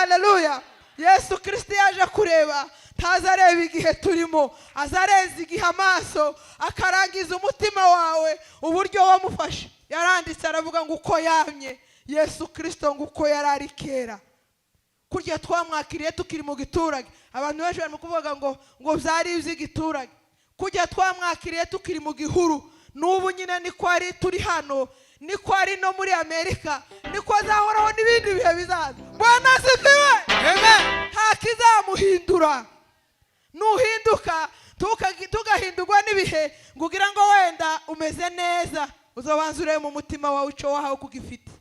haleluya. Yesu Kristo yaje kureba, ntazareba igihe turimo, azareza igihe amaso, akarangiza umutima wawe uburyo wamufashe. Yaranditse aravuga ngo uko yamye Yesu Kristo ngo uko yarari kera. Kurya twamwakiriye tukiri mu giturage, abantu benshi barimo kuvuga ngo byari iby'igiturage. Kurya twamwakiriye tukiri mu gihuru, n'ubu nyine niko ari turi hano, niko ari no muri Amerika, niko azahoraho n'ibindi bihe bizaza. Bwana asifiwe. Amen. Ntakizamuhindura. Nuhinduka tugahindurwa n'ibihe ngo ugira ngo wenda umeze neza, uzabanza urebe mu mutima wawe icyo wahawe kugifite.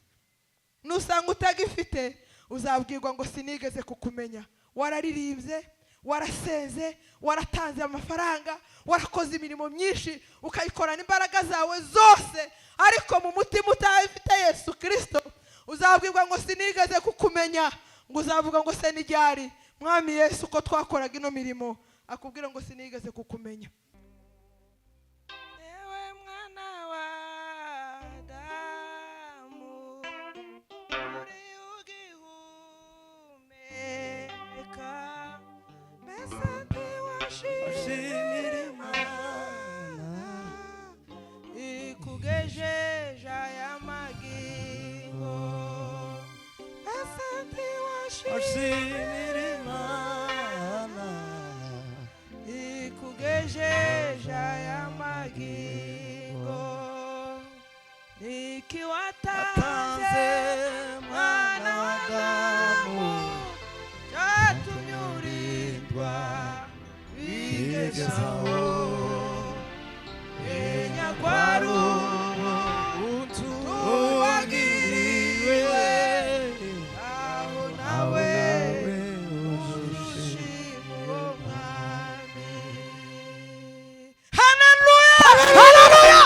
Nusanga utagifite uzabwirwa ngo sinigeze kukumenya. Wararirimbye, warasenze, waratanze amafaranga, warakoze imirimo myinshi, ukayikorana imbaraga zawe zose, ariko mu mutima utafite Yesu Kristo uzabwirwa ngo sinigeze kukumenya. Ngo uzavuga ngo se n'iryari Mwami Yesu ko twakoraga ino mirimo, akubwira ngo sinigeze kukumenya. Ewe mwana wa Adamu, uri ugihumeka, mbese ntiwashimira Imana ikugejeje aya magingo? Mbese ntiwashimira Imana ikugejeje aya magingo? Niki watanze mwana wa Adamu, cyatumye urindwa bigezaho? Menya ko ari ubuntu wagiriwe, aho nawe ushima uwo Mwami. Haleluya, haleluya.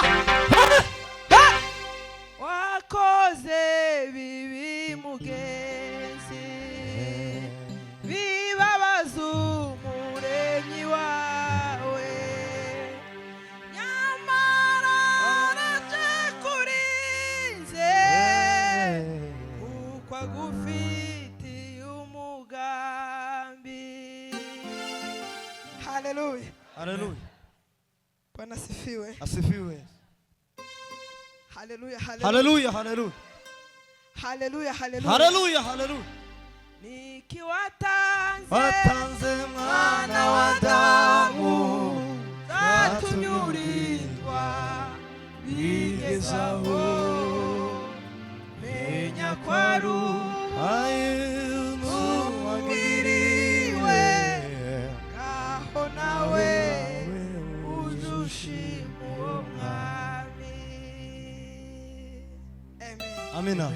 Wakoze bibi mugenzi, bibabaza umuremyi wawe, nyamara aracyekurinze kuko agufitiye umugambi. Haleluya, Hallelujah. Bwana asifiwe. Asifiwe. Haleluya, Hallelujah. Hallelujah. haleluya, haleluya. Hallelujah. Hallelujah. Niki watanze Watanze mwana wa Adamu, zatumye urindwa bigezaho? Menya ko ari ubuntu wagiriwe, ngaho nawe ujye ushima uwo Mwami. Amen. Amina.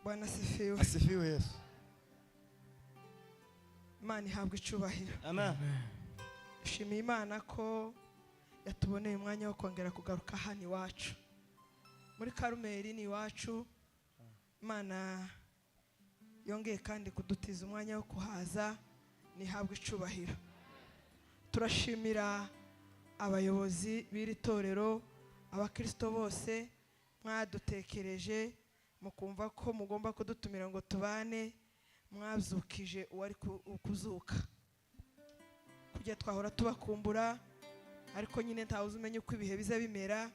Bwana asifiwe. Asifiwe Yesu. Imana ihabwa icubahiro. Amen. Dushimiye Imana ko yatuboneye umwanya wo kongera kugaruka hano iwacu muri Karumeli. Ni iwacu. Imana yongeye kandi kudutiza umwanya wo kuhaza, nihabwa icubahiro. Turashimira abayobozi b'iri torero, abakristo bose mwadutekereje mukumva ko mugomba kudutumira ngo tubane, mwazukije uwari kuzuka. Kujya twahora tubakumbura, ariko nyine ntawuzi umenye uko ibihe biza bimera.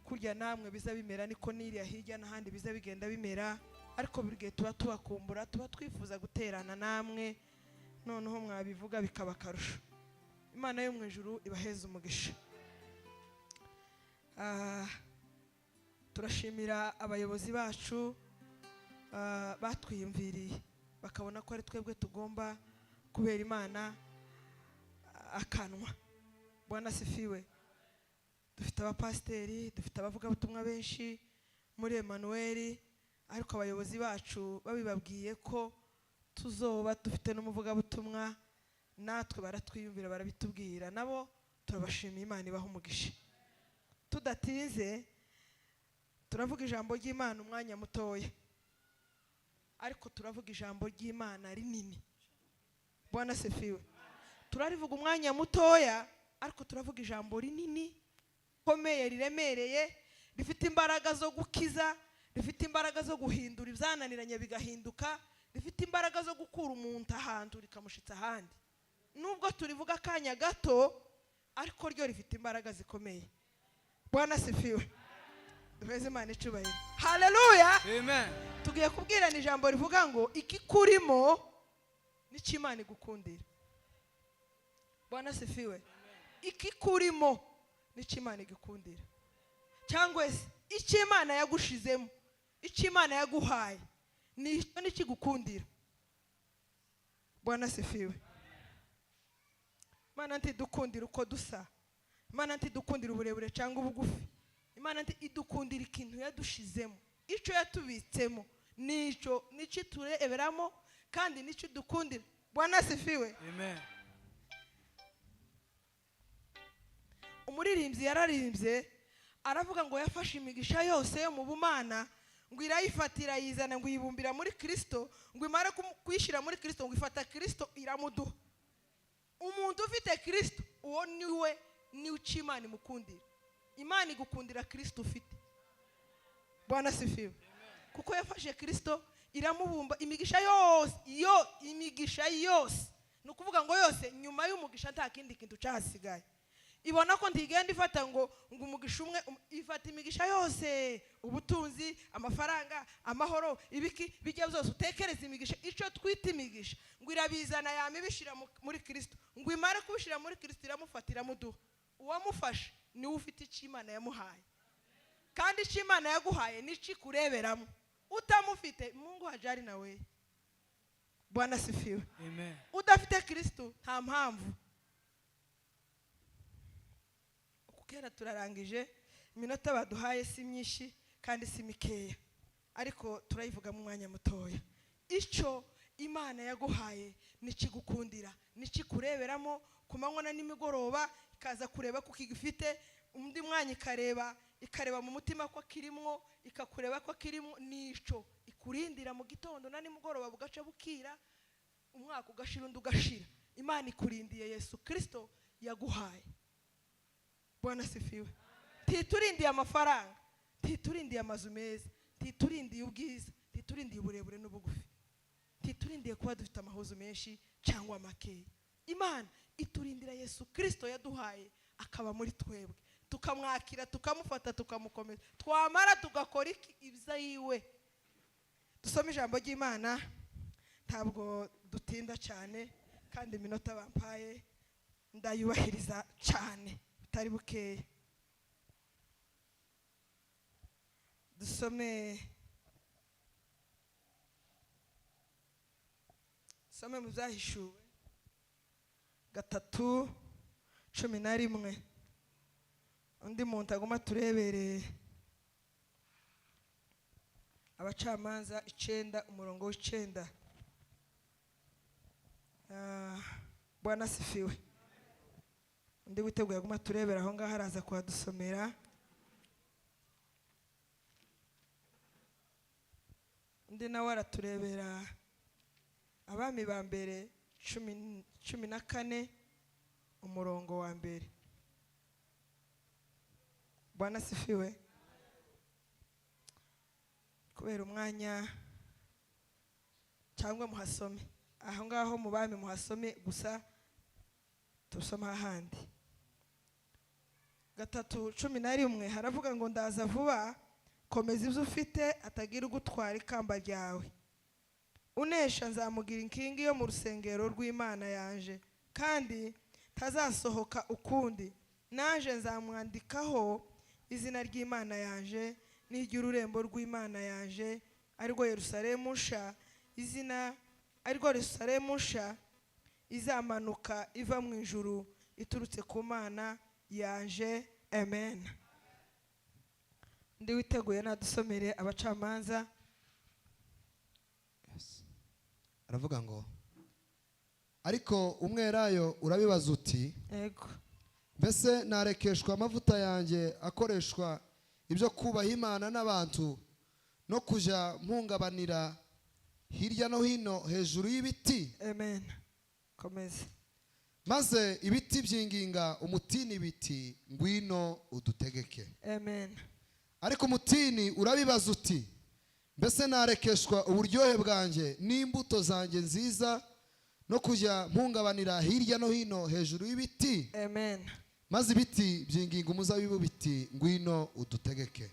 Kurya namwe biza bimera niko n'iriya hirya n'ahandi biza bigenda bimera, ariko buri gihe tuba tubakumbura, tuba twifuza guterana namwe, noneho mwabivuga bikaba akarusho. Imana yo mu ijuru ibaheze umugisha. Turashimira abayobozi bacu batwiyumviriye bakabona ko ari twebwe tugomba kubera Imana akanwa. Bwana asifiwe. Dufite abapasiteri, dufite abavugabutumwa benshi muri Emmanuel, ariko abayobozi bacu babibabwiye ko tuzoba dufite n'umuvugabutumwa, natwe baratwiyumvira barabitubwira. Nabo turabashimiye, Imana ibaha umugisha. Tudatinze turavuga ijambo ry'Imana umwanya mutoya, ariko turavuga ijambo ry'Imana rinini. Bwana asifiwe. Turarivuga umwanya mutoya, ariko turavuga ijambo rinini, komeye, riremereye, rifite imbaraga zo gukiza, rifite imbaraga zo guhindura ibyananiranye bigahinduka, rifite imbaraga zo gukura umuntu ahantu rikamushitsa ahandi. Nubwo turivuga akanya gato, ariko ryo rifite imbaraga zikomeye. Bwana sifiwe. Duheze Imana icubahiro. Haleluya. Amen. Tugiye kubwirana ijambo rivuga ngo ikikurimo nico Imana igukundira. Bwana sifiwe. Ikikurimo nico Imana igukundira. Cyangwa se icyo Imana yagushizemo, icyo Imana yaguhaye, nicyo nikigukundira. Bwana sifiwe. Imana ntidukundira uko dusa. Imana ntidukundira uburebure cyangwa ubugufi. Imana idukundira ikintu yadushizemo, icyo yatubitsemo, nicyo tureberamo kandi nicyo dukundira. Bwana sifiwe. Amen. Umuririmbyi yararimbye aravuga ngo yafashe imigisha yose yo mu bumana ngo irayifatira yizana ngo yibumbira muri Kristo, ngo imara kuyishira muri Kristo ngo ifata Kristo iramuduha. Umuntu ufite Kristo uwo niwe uca Imana imukundira. Imana igukundira Kristo ufite. Bwana sifiwe. Kuko yafashe Kristo iramubumba imigisha yose, imigisha yose. Nukuvuga ngo yose nyuma y'umugisha nta kindi kintu cyahasigaye. Ibona ko ntigenda ifata ngo umugisha umwe, ifata imigisha yose, ubutunzi, amafaranga, amahoro, ibiki bijya byose utekereza imigisha, icyo twita imigisha ngo irabizana yamibishira muri Kristo, ngo imare kubishira muri Kristo iramufatira muduha. Uwamufashe ni ufite icyo Imana yamuhaye, kandi icyo Imana yaguhaye nico kureberamo. Utamufite Mungu hajari nawe. Bwana sifiwe. Amen. Udafite Kristo nta mpamvu. Kera turarangije, iminota baduhaye si myinshi kandi si mikeya, ariko turayivuga mu mwanya mutoya. Icyo Imana yaguhaye nikigukundira, nikikureberamo kumanywa na nimigoroba, ikaza kureba ko kigifite, undi mwanya ikareba mu mutima ko kirimo, ikakureba ko kirimo, nico ikurindira mu gitondo na nimugoroba bugaca bukira, umwaka ugashira undi ugashira. Imana ikurindiye Yesu Kristo yaguhaye. Bwana sifiwe. Titurindiye amafaranga, titurindiye amazu meza, titurindiye ubwiza, titurindiye uburebure n'ubugufi, titurindiye kuba dufite amahuzo menshi cyangwa makeya. Imana iturindira Yesu Kristo yaduhaye akaba muri twebwe, tukamwakira, tukamufata, tukamukomeza, twamara tugakora ibyiza yiwe. Dusome ijambo ry'Imana, ntabwo dutinda cyane kandi iminota bampaye ndayubahiriza cyane bitari bukeya. Dusome mu Byahishuwe 3:11. Undi muntu aguma turebereye Abacamanza 9:9. Bwana sifiwe. Undi witeguye aguma turebera aho ngaho araza kuhadusomera. Undi nawe araturebera Abami ba mbere 14:1. Bwana sifiwe. Kubera umwanya cyangwa muhasome aho ngaho mu Bami, muhasome gusa tusoma ahandi. 3:11 haravuga ngo ndaza vuba, komeza ibyo ufite atagira ugutwara ikamba ryawe. Unesha nzamugira inkingi yo mu rusengero rw'Imana yanje, kandi tazasohoka ukundi. Naje nzamwandikaho izina ry'Imana yanje n'iry'ururembo rw'Imana yanje, arirwo Yerusalemu nsha, izina arirwo Yerusalemu nsha izamanuka iva mu ijuru iturutse ku Mana yanje. Amen. Ndi witeguye nadusomere Abacamanza. Aravuga ngo ariko umwerayo urabibaza uti, Yego. mbese narekeshwa amavuta yanjye akoreshwa ibyo kubaha Imana n'abantu no kuja mpungabanira hirya no hino hejuru y'ibiti? Amen. Komeza. Maze ibiti byinginga umutini biti, ngwino udutegeke. Amen. Ariko umutini urabibaza uti, mbese narekeshwa uburyohe bwanjye n'imbuto zanjye nziza no kujya mpungabanira hirya no hino hejuru y'ibiti. Amen. Maze ibiti byinginga umuzabibu biti ngwino udutegeke.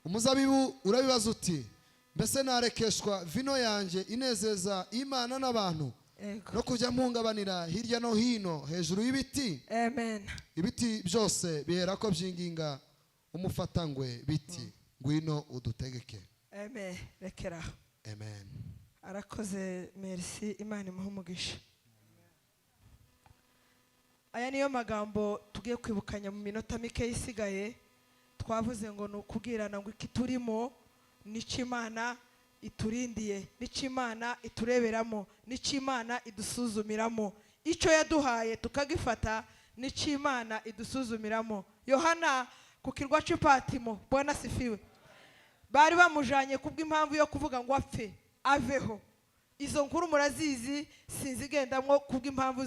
Umuzabibu urabibaza uti mbese narekeshwa vino yanjye inezeza Imana n'abantu no kujya mpungabanira hirya no hino hejuru y'ibiti. Amen. Ibiti byose bihera ko byinginga umufatangwe biti ngwino udutegeke. Amen. Rekeraho. Amen. Arakoze, merci, Imana imuhe umugisha. Aya niyo magambo tugiye kwibukanya mu minota mike isigaye. Twavuze ngo nukubwirana ngo iki turimo nico Imana iturindiye, nico Imana itureberamo, nico Imana idusuzumiramo. Ico yaduhaye tukagifata nico Imana idusuzumiramo. Yohana ku kirwa cy'Ipatimo, Bwana sifiwe, bari bamujanye kubw'impamvu yo kuvuga ngo apfe aveho. Izo nkuru murazizi, sinzigendamwo kubw'impamvu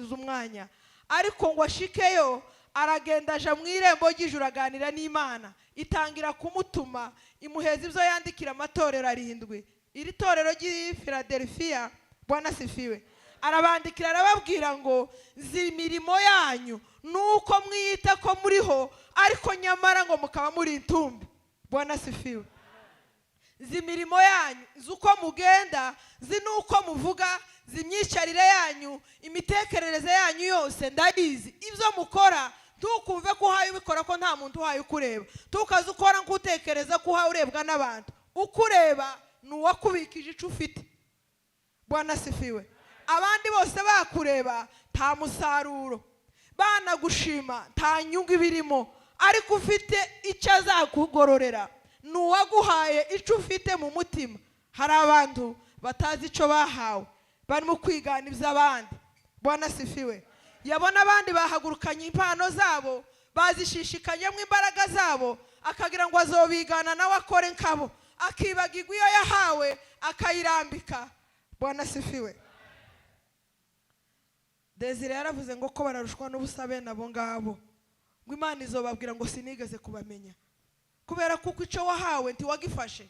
z'umwanya. Ariko ngo ashikeyo aragenda aja mu irembo ry'ijuru aganira n'Imana, itangira kumutuma imuheza ibyo yandikira amatorero 7. Iri torero ry'i Philadelphia, Bwana sifiwe, arabandikira arababwira ngo nzi imirimo yanyu nuko mwiyita ko muriho ariko nyamara ngo mukaba muri intumbi. Bwana sifiwe. Nzi imirimo yanyu, nzi uko mugenda, nzi nuko muvuga, nzi imyicarire yanyu, imitekerereze yanyu yose ndabizi. Ibyo mukora ntukumve ko uhaye ubikora ko nta muntu uhaye ukureba. Tukaza ukora nk'utekereza ko uhaye urebwa n'abantu. Ukureba ni uwakubikije ico ufite. Bwana sifiwe. Abandi bose bakureba nta musaruro, banagushima nta nyungu ibirimo, ariko ufite icyo azakugororera ni uwaguhaye icyo ufite mu mutima. Hari abantu batazi icyo bahawe, barimo kwigana iby'abandi. Bwana sifiwe. Yabona abandi bahagurukanye impano zabo, bazishishikanyemo imbaraga zabo, akagira ngo azobigana nawe akore nkabo, akibagirwa iyo yahawe akayirambika. Bwana sifiwe. Desire yaravuze ngo ko bararushwa n'ubusabe nabo ngabo, ngo Imana izobabwira ngo sinigeze kubamenya. Kubera kuko icyo wahawe ntiwagifashe,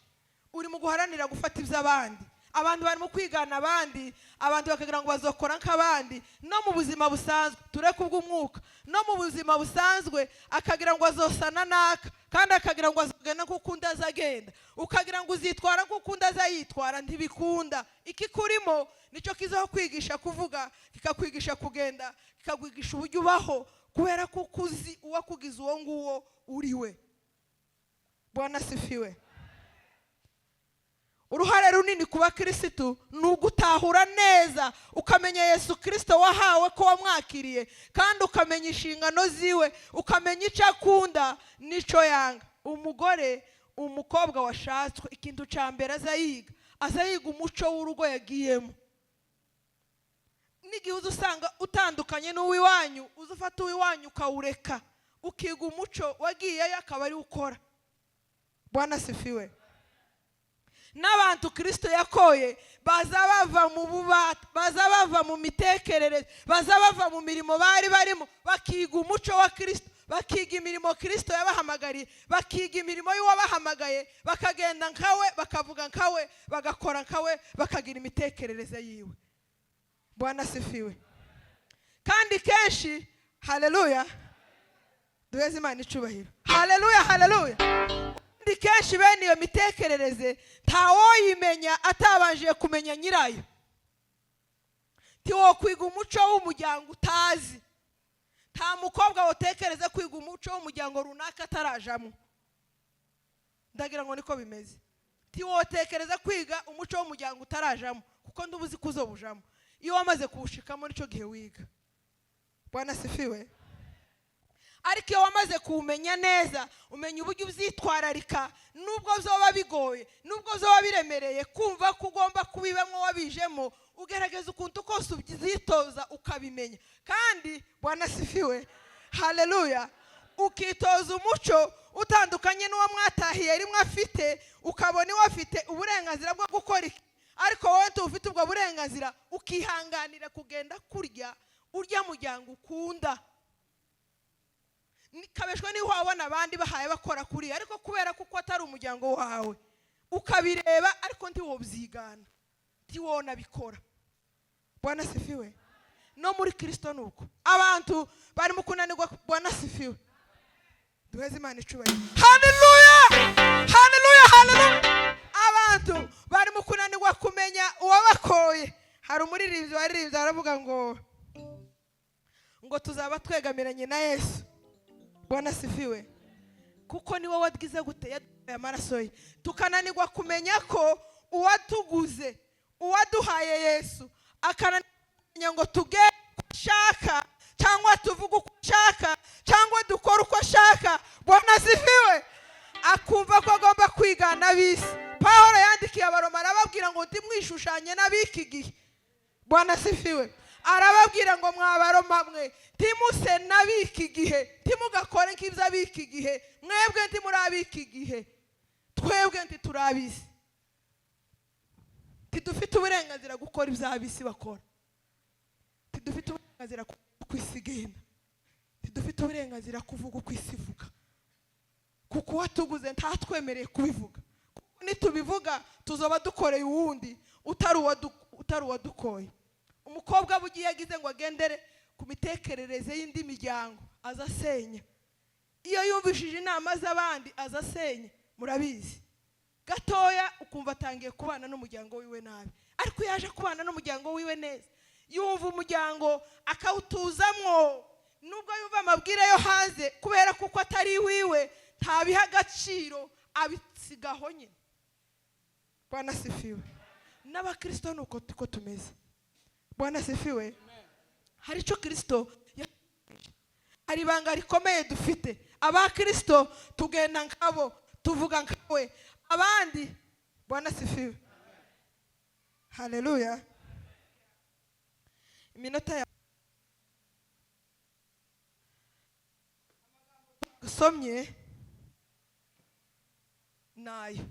uri mu guharanira gufata iby'abandi. Abantu barimo kwigana abandi, abantu bakagira ngo bazokora nk'abandi. No mu buzima busanzwe tureke ubw'umwuka, no mu buzima busanzwe akagira ngo azosana naka, kandi akagira ngo azogenda kuko undi azagenda, ukagira ngo uzitwara kuko undi azayitwara. Ntibikunda. Iki kurimo nicyo kizaho kwigisha kuvuga, kikakwigisha kugenda, kikakwigisha uburyo ubaho, kubera kuko uzi uwakugize uwo nguwo uriwe. Bwana sifiwe. Uruhare runini kuba Kristo ni ugutahura neza, ukamenya Yesu Kristo wahawe ko wamwakiriye, kandi ukamenya inshingano ziwe, ukamenya icyo akunda n'icyo yanga. Umugore, umukobwa washatswe, ikintu cya mbere azayiga umuco w'urugo yagiyemo. N'igihe uzusanga utandukanye n'uwiwanyu, uzufata uwiwanyu ukawureka, ukiga umuco wagiyeyo akaba ari ukora. Bwana sifiwe. N'abantu Kristo yakoye baza bava mu bubata, baza bava mu mitekerereze, baza bava mu mirimo bari barimo, bakiga umuco wa Kristo, bakiga imirimo Kristo yabahamagariye, bakiga imirimo y'uwabahamagaye, bakagenda nkawe, bakavuga nkawe, bagakora nkawe, bakagira imitekerereze yiwe. Bwana sifiwe. Kandi kenshi, haleluya, duheze Imana icubahiro. Haleluya, haleluya. Kenshi bene iyo mitekerereze ntawoyimenya atabanje kumenya nyirayo. Tiwokwiga umuco w'umuryango utazi. Nta mukobwa wotekereza kwiga umuco w'umuryango runaka atarajamo. Ndagira ngo niko bimeze. Tiwotekereza kwiga umuco w'umuryango utarajamo, kuko ndubuzi kuzobujamo. Iyo wamaze kuwushikamo nicyo gihe wiga. Bwana sifiwe. Ariko iyo wamaze kumenya neza, umenya uburyo ubyitwararika, nubwo zoba bigoye, nubwo zoba biremereye, kumva ko ugomba kubibamo wabijemo, ugerageza ukuntu kose ubyitoza ukabimenya. Kandi Bwana sifiwe, haleluya, ukitoza umuco utandukanye n'uwo mwatahiye rimwe afite, ukabona iwe afite uburenganzira bwo gukora iki, ariko wowe ufite ubwo burenganzira ukihanganira kugenda kurya urya muryango ukunda. Kabeshwe ni wabona abandi bahaye bakora kuri, ariko kubera kuko atari umuryango wawe ukabireba ariko ntiwobyigana ntiwona bikora. Bwana sifiwe. No muri Kristo nuko abantu bari mu kunanirwa. Bwana sifiwe. Duheze Imana icubahiro. Haleluya, haleluya, haleluya. Abantu bari mu kunanirwa kumenya uwabakoye. Hari umuririmbyi waririmbye aravuga ngo tuzaba twegamiranye na Yesu. Bwana sifiwe. Kuko niwe wagize gute yaduhaye amaraso ye, tukananirwa kumenya ko uwatuguze uwaduhaye Yesu akananirwa ngo tuge shaka cyangwa tuvuge uko shaka cyangwa dukora uko shaka. Bwana sifiwe. Akumva ko agomba kwigana bisi. Pawulo yandikiye Abaroma arababwira ngo ntimwishushanye n'abiki gihe. Bwana sifiwe. Arababwira ngo mwabaroma mwe timuse n'abiki gihe, timugakore nk'ibyo abiki gihe. Mwebwe ntimurabiki gihe, twebwe ntiturabisi. Tidufite uburenganzira gukora iby'abisi bakora. Tidufite uburenganzira kwisigenda. Tidufite uburenganzira kuvuga uko isi ivuga. Kuko watuguze ntatwemereye kubivuga. Nitubivuga tuzoba dukoreye uwundi utari uwadukoye. Umukobwa bugiye yagize ngo agendere ku mitekerereze y'indi miryango azasenya. Iyo yumvishije inama z'abandi azasenya. Murabizi gatoya ukumva atangiye kubana n'umuryango wiwe nabi, ariko yaje kubana n'umuryango wiwe neza yumva umuryango akawutuzamwo. Nubwo yumva amabwire yo hanze kubera kuko atari wiwe ntabiha agaciro abisigaho nyine. Bwana sifiwe. N'abakristo nuko tuko tumeze. Bwana sifiwe. Hari cyo Kristo hari banga rikomeye dufite. Abakristo tugenda nkabo, tuvuga nkawe abandi. Bwana sifiwe. Haleluya. Iminota ya gusomye nayo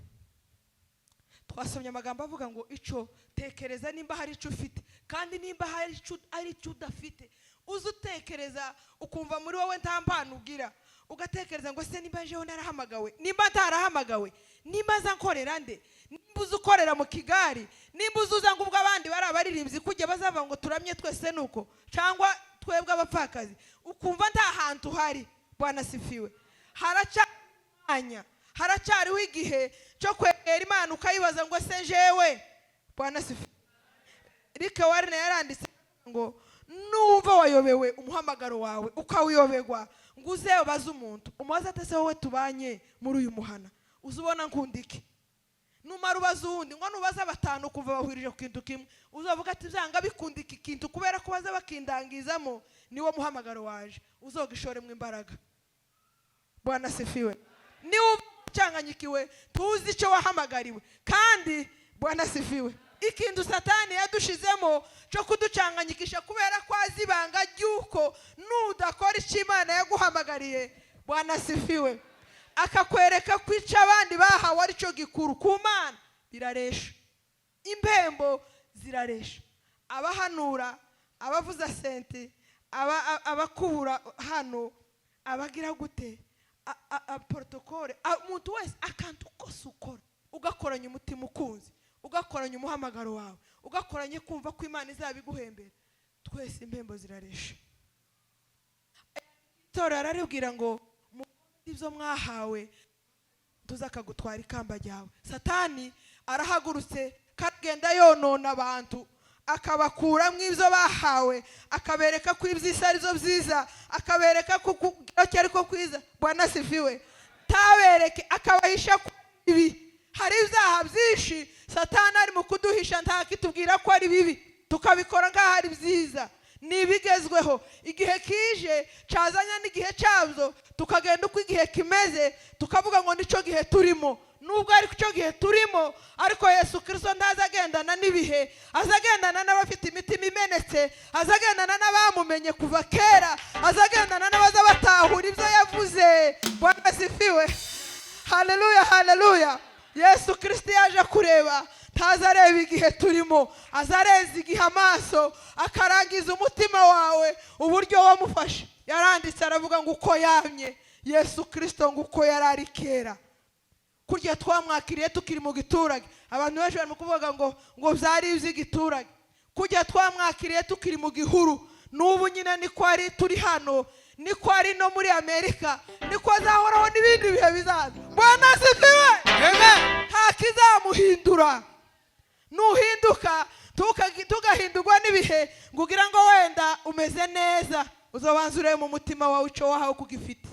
twasomye amagambo avuga ngo ico tekereza nimba hari ico ufite, kandi nimba hari ico ari ico udafite uzutekereza ukumva muri wowe nta mpano ugira, ugatekereza ngo se nimba jewe narahamagawe, nimba ntarahamagawe, nimba zankorera nde, nimba uzukorera mu Kigali, nimba uzuza ngo ubwo abandi bari abaririmbyi kujya bazava ngo turamye twese nuko cyangwa twebwe abapfakazi, ukumva nta hantu hari. Bwana sifiwe. Haracanya haracyariho igihe cyo kwegera Imana ukayibaza ngo se jewe. Bwana sifiwe. Rike Warren yaranditse ngo numva wayobewe umuhamagaro wawe ukawiyobegwa ngo uze ubaze umuntu umubaza ate se wowe tubanye muri uyu muhana uzubona nkundiki. Numara ubaza uwundi ngo nubaza batanu kuva bahurije ku kintu kimwe uzovuga ati byanga bikundika ikintu kubera ko baza bakindangizamo niwo muhamagaro waje uzogishore mu imbaraga. Bwana sifiwe. Niwo cyanganyikiwe tuzi icyo wahamagariwe kandi. Bwana sifiwe. Ikintu Satani yadushizemo cyo kuducanganyikisha kubera ko azibanga ryuko nudakora icyo Imana yaguhamagariye. Bwana sifiwe. Akakwereka kwica abandi bahawe ari cyo gikuru ku Mana biraresha. Impembo ziraresha. Abahanura, abavuza sente, abakubura hano, abagira gute, protokole, umuntu wese akantu kose ukora ugakoranya umutima ukunze, ugakoranya umuhamagaro wawe, ugakoranye kumva ko Imana izabiguhembera. Twese impembo ziraresha. Tora araribwira ngo ibyo mwahawe tuzakagutwara ikamba ryawe. Satani arahagurutse kagenda yonona abantu akabakura mu ibyo bahawe, akabereka ko iby'isi ari zo byiza, akabereka ko cyari ko kwiza. Bwana sifiwe. Tabereke akabahisha ibi. Hari ibyaha byinshi Satani ari mu kuduhisha nta kitubwira ko ari bibi tukabikora ngaho ari byiza. Nibigezweho igihe kije cazanya n'igihe cyabyo tukagenda uko igihe kimeze tukavuga ngo nico gihe turimo. Nubwo ari cyo gihe turimo ariko Yesu Kristo ndazagendana n'ibihe, azagendana n'abafite imitima imenetse, azagendana n'abamumenye kuva kera, azagendana n'abaza batahura ibyo yavuze. Bwana sifiwe. Haleluya, haleluya. Yesu Kristo yaje kureba ntazareba igihe turimo, azareza igihe amaso akarangiza umutima wawe uburyo wamufashe. Yaranditse aravuga ngo uko yamye Yesu Kristo ngo uko yarari kera kurya twamwakiriye tukiri mu giturage. Abantu benshi bari kuvuga ngo byari iby'igiturage. Kurya twamwakiriye tukiri mu gihuru, n'ubu nyine niko ari turi hano, niko ari no muri Amerika, niko azahoraho n'ibindi bihe bizaza. Bwana asifiwe. Nta kizamuhindura. Nuhinduka tugahindurwa n'ibihe ngo ugira ngo wenda umeze neza, uzobanza urebe mu mutima wawe icyo wahawe kugifite.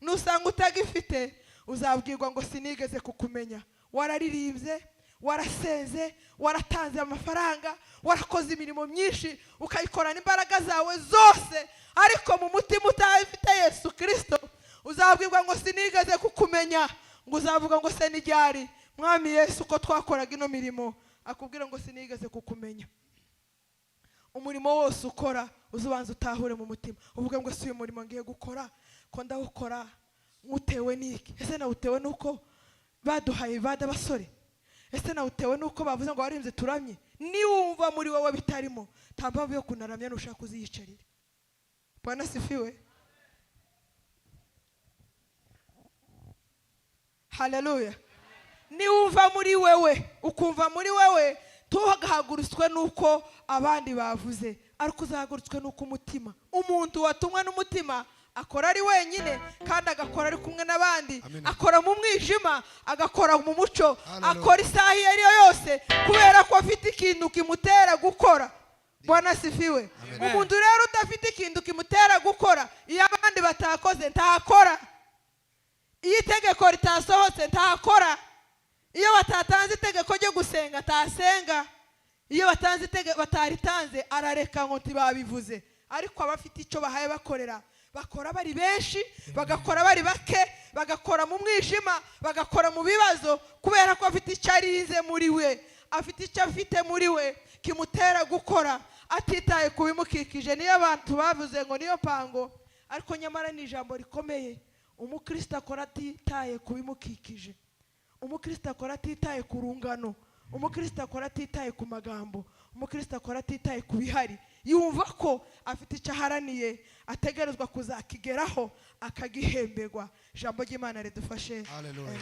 Nusanga utagifite uzabwirwa ngo sinigeze kukumenya. Wararirimbye, warasenze, waratanze amafaranga, warakoze imirimo myinshi, ukayikorana imbaraga zawe zose, ariko mu mutima utafite Yesu Kristo, uzabwirwa ngo sinigeze kukumenya. Ngo uzavuga ngo se n'iryari Mwami Yesu ko twakoraga ino mirimo, akubwira ngo sinigeze kukumenya. Umurimo wose ukora uzubanza utahure mu mutima, uvuga ngo si uyu murimo ngiye gukora ko ndawukora mutewe n'iki? Ese nawutewe nuko baduhaye bada basore? Ese nawutewe nuko bavuze ngo warinze turamye? Niwumva muri wowe bitarimo, nta mpamvu yo kunaramya nushaka uziyicarire. Bwana sifiwe. Haleluya. Niwumva muri wewe, ukumva muri wewe tuhagurutswe nuko abandi bavuze, ariko uzahagurutswe nuko umutima, umuntu watumwe n'umutima akora ari wenyine kandi agakora ari kumwe n'abandi. Akora mu mwijima, agakora mu mucyo, akora isaha iyo ari yo yose kubera ko afite ikintu kimutera gukora. Bwana sifiwe. Umuntu rero udafite ikintu kimutera gukora, iyo abandi batakoze ntakora. Iyo itegeko ritasohotse ntakora. Iyo batatanze itegeko ryo gusenga ntasenga. Iyo batanze itegeko bataritanze arareka ngo ntibabivuze. Ariko abafite icyo bahaye bakorera, bakora bari benshi, bagakora bari bake, bagakora mu mwijima, bagakora mu bibazo, kubera ko afite icyo arize muri we, afite icyo afite muri we kimutera gukora atitaye ku bimukikije. Niyo abantu bavuze ngo niyo pango, ariko nyamara ni ijambo rikomeye. Umukristo akora atitaye ku bimukikije. Umukristo akora atitaye ku rungano. Umukristo akora atitaye ku magambo. Umukristo akora atitaye ku bihari. Yumva ko afite icyo aharaniye, ategerezwa kuzakigeraho, akagihemberwa. Ijambo ry'Imana ridufashe. Haleluya.